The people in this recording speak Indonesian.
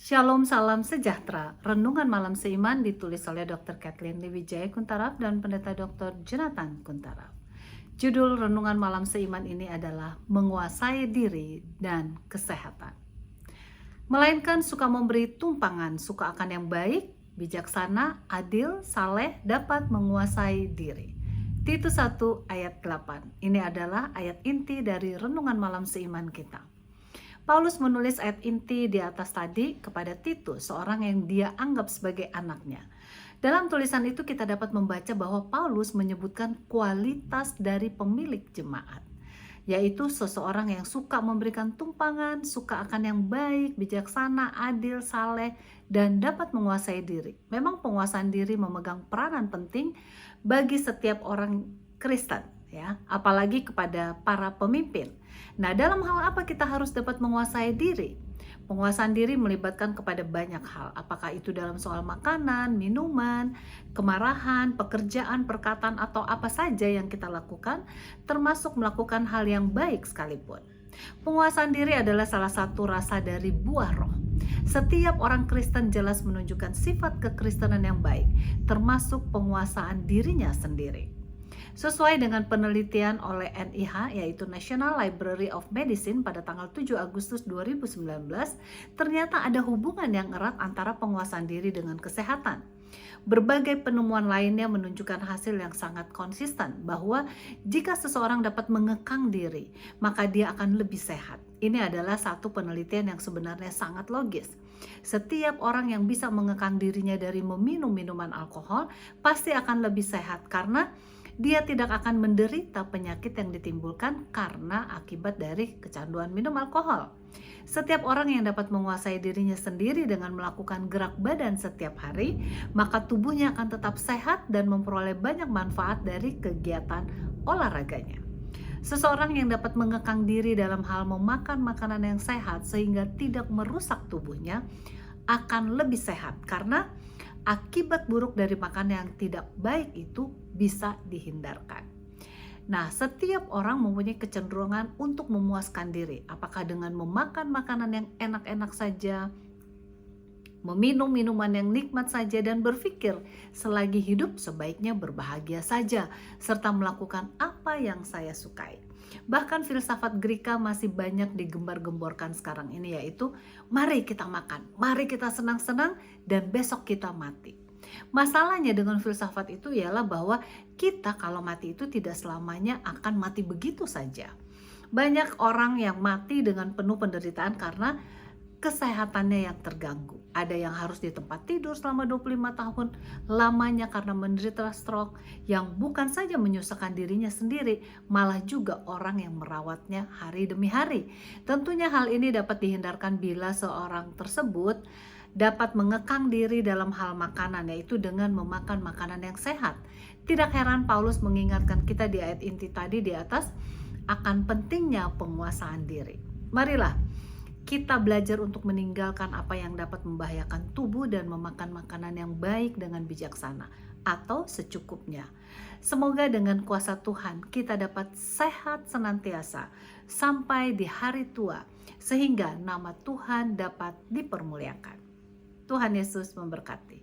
Shalom, salam sejahtera. Renungan malam seiman ditulis oleh Dr. Kathleen Lewijaya Kuntaraf dan Pendeta Dr. Jonathan Kuntaraf. Judul renungan malam seiman ini adalah Menguasai Diri dan Kesehatan. Melainkan suka memberi tumpangan, suka akan yang baik, bijaksana, adil, saleh, dapat menguasai diri. Titus 1 ayat 8. Ini adalah ayat inti dari renungan malam seiman kita. Paulus menulis ayat inti di atas tadi kepada Titus, seorang yang dia anggap sebagai anaknya. Dalam tulisan itu kita dapat membaca bahwa Paulus menyebutkan kualitas dari pemilik jemaat, yaitu seseorang yang suka memberikan tumpangan, suka akan yang baik, bijaksana, adil, saleh, dan dapat menguasai diri. Memang penguasaan diri memegang peranan penting bagi setiap orang Kristen, ya, apalagi kepada para pemimpin. Nah, dalam hal apa kita harus dapat menguasai diri? Penguasaan diri melibatkan kepada banyak hal, apakah itu dalam soal makanan, minuman, kemarahan, pekerjaan, perkataan, atau apa saja yang kita lakukan, termasuk melakukan hal yang baik sekalipun. Penguasaan diri adalah salah satu rasa dari buah roh. Setiap orang Kristen jelas menunjukkan sifat kekristenan yang baik, termasuk penguasaan dirinya sendiri. Sesuai dengan penelitian oleh NIH, yaitu National Library of Medicine pada tanggal 7 Agustus 2019, ternyata ada hubungan yang erat antara penguasaan diri dengan kesehatan. Berbagai penemuan lainnya menunjukkan hasil yang sangat konsisten bahwa jika seseorang dapat mengekang diri, maka dia akan lebih sehat. Ini adalah satu penelitian yang sebenarnya sangat logis. Setiap orang yang bisa mengekang dirinya dari meminum minuman alkohol pasti akan lebih sehat karena dia tidak akan menderita penyakit yang ditimbulkan karena akibat dari kecanduan minum alkohol. Setiap orang yang dapat menguasai dirinya sendiri dengan melakukan gerak badan setiap hari, maka tubuhnya akan tetap sehat dan memperoleh banyak manfaat dari kegiatan olahraganya. Seseorang yang dapat mengekang diri dalam hal memakan makanan yang sehat sehingga tidak merusak tubuhnya akan lebih sehat karena akibat buruk dari makan yang tidak baik itu bisa dihindarkan. Nah, setiap orang mempunyai kecenderungan untuk memuaskan diri, apakah dengan memakan makanan yang enak-enak saja, meminum minuman yang nikmat saja, dan berpikir selagi hidup sebaiknya berbahagia saja, serta melakukan apa yang saya sukai. Bahkan filsafat Greka masih banyak digembar-gemborkan sekarang ini, yaitu mari kita makan, mari kita senang-senang, dan besok kita mati. Masalahnya dengan filsafat itu ialah bahwa kita kalau mati itu tidak selamanya akan mati begitu saja. Banyak orang yang mati dengan penuh penderitaan karena kesehatannya yang terganggu. Ada yang harus di tempat tidur selama 25 tahun lamanya karena menderita stroke yang bukan saja menyusahkan dirinya sendiri, malah juga orang yang merawatnya hari demi hari. Tentunya hal ini dapat dihindarkan bila seorang tersebut dapat mengekang diri dalam hal makanan, yaitu dengan memakan makanan yang sehat. Tidak heran Paulus mengingatkan kita di ayat inti tadi di atas akan pentingnya penguasaan diri. Marilah kita belajar untuk meninggalkan apa yang dapat membahayakan tubuh dan memakan makanan yang baik dengan bijaksana atau secukupnya. Semoga dengan kuasa Tuhan kita dapat sehat senantiasa sampai di hari tua, sehingga nama Tuhan dapat dipermuliakan. Tuhan Yesus memberkati.